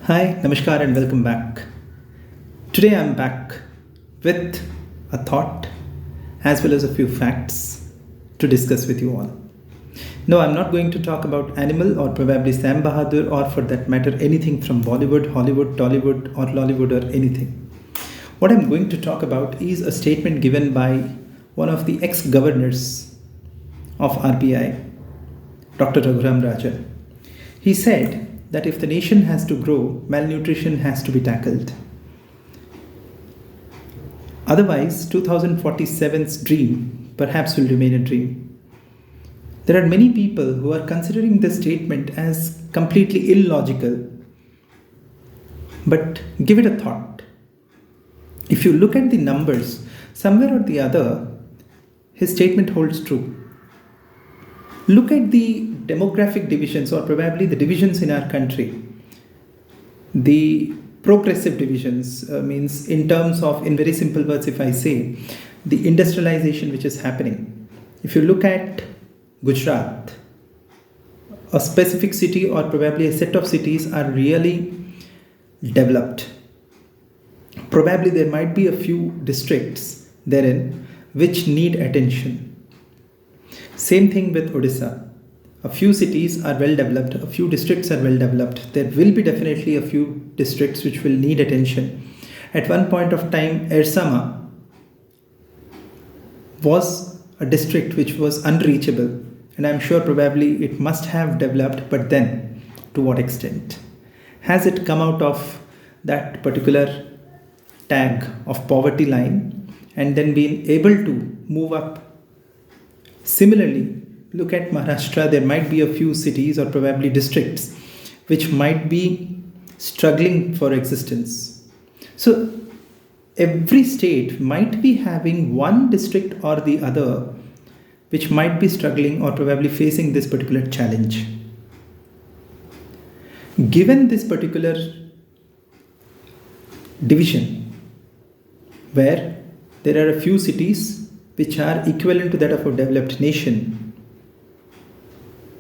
Hi, Namaskar, and welcome back. Today I'm back with a thought as well as a few facts to discuss with you all. No, I'm not going to talk about Animal or probably Sam Bahadur or for that matter anything from Bollywood, Hollywood, Tollywood, or Lollywood or anything. What I'm going to talk about is a statement given by one of the ex governors of RBI, Dr. Raghuram Rajan. He said that if the nation has to grow, malnutrition has to be tackled. Otherwise, 2047's dream perhaps will remain a dream. There are many people who are considering this statement as completely illogical. But give it a thought. If you look at the numbers, somewhere or the other, his statement holds true. Look at the demographic divisions or probably the divisions in our country. The progressive divisions means in terms of, in very simple words, if I say, the industrialization which is happening. If you look at Gujarat, a specific city or probably a set of cities are really developed. Probably there might be a few districts therein which need attention. Same thing with Odisha. A few cities are well developed, a few districts are well developed. There will be definitely a few districts which will need attention. At one point of time, Ersama was a district which was unreachable, and I'm sure probably it must have developed, but then to what extent? Has it come out of that particular tag of poverty line and then been able to move up? Similarly, look at Maharashtra, there might be a few cities or probably districts which might be struggling for existence. So, every state might be having one district or the other which might be struggling or probably facing this particular challenge. Given this particular division, where there are a few cities which are equivalent to that of a developed nation,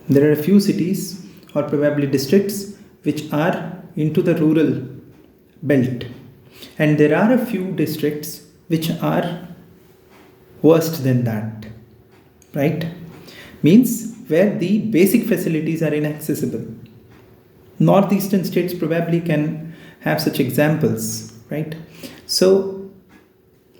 there are a few cities or probably districts which are into the rural belt, and there are a few districts which are worse than that, right? Means where the basic facilities are inaccessible. Northeastern states probably can have such examples, right? So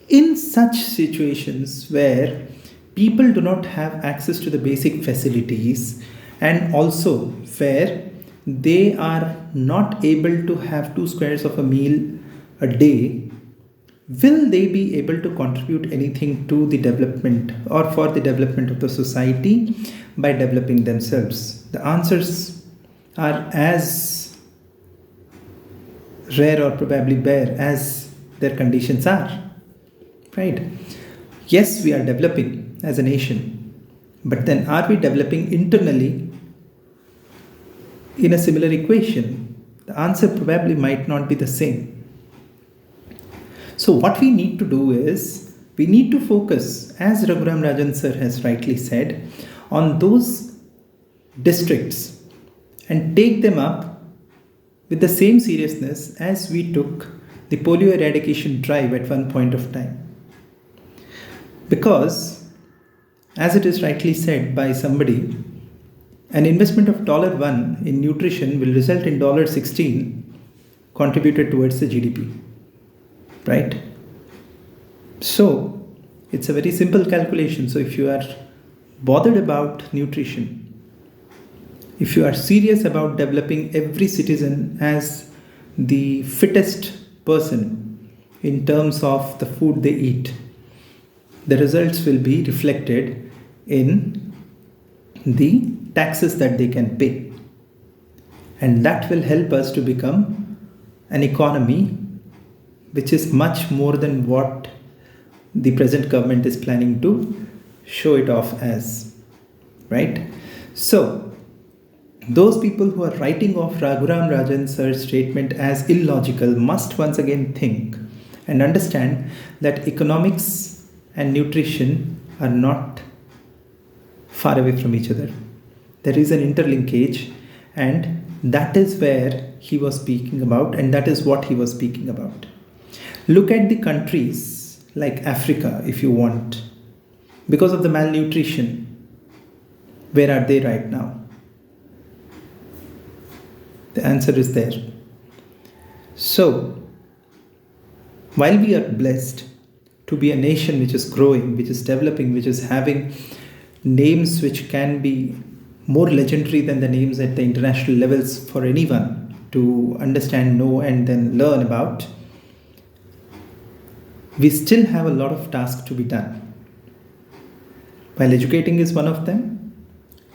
in such situations where people do not have access to the basic facilities and also where they are not able to have 2 squares of a meal a day, will they be able to contribute anything to the development or for the development of the society by developing themselves? The answers are as rare or probably bare as their conditions are. Right? Yes, we are developing as a nation, but then are we developing internally in a similar equation? The answer probably might not be the same. So, what we need to do is we need to focus, as Raghuram Rajan sir has rightly said, on those districts and take them up with the same seriousness as we took the polio eradication drive at one point of time. Because, as it is rightly said by somebody, an investment of $1 in nutrition will result in $16 contributed towards the GDP. Right? So, it's a very simple calculation. So, if you are bothered about nutrition, if you are serious about developing every citizen as the fittest person in terms of the food they eat, the results will be reflected in the taxes that they can pay. And that will help us to become an economy which is much more than what the present government is planning to show it off as. Right? So, those people who are writing off Raghuram Rajan sir's statement as illogical must once again think and understand that economics and nutrition are not far away from each other. There is an interlinkage, and That is where he was speaking about, and that is what he was speaking about. Look at the countries like Africa, if you want. Because of the malnutrition, where are they right now? The answer is there. So, while we are blessed to be a nation which is growing, which is developing, which is having names which can be more legendary than the names at the international levels for anyone to understand, know, and then learn about, we still have a lot of tasks to be done. While educating is one of them,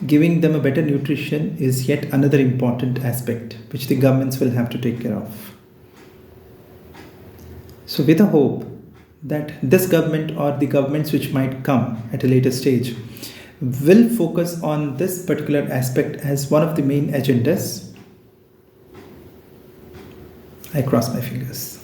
giving them a better nutrition is yet another important aspect which the governments will have to take care of. So, with a hope that this government or the governments which might come at a later stage will focus on this particular aspect as one of the main agendas, I cross my fingers.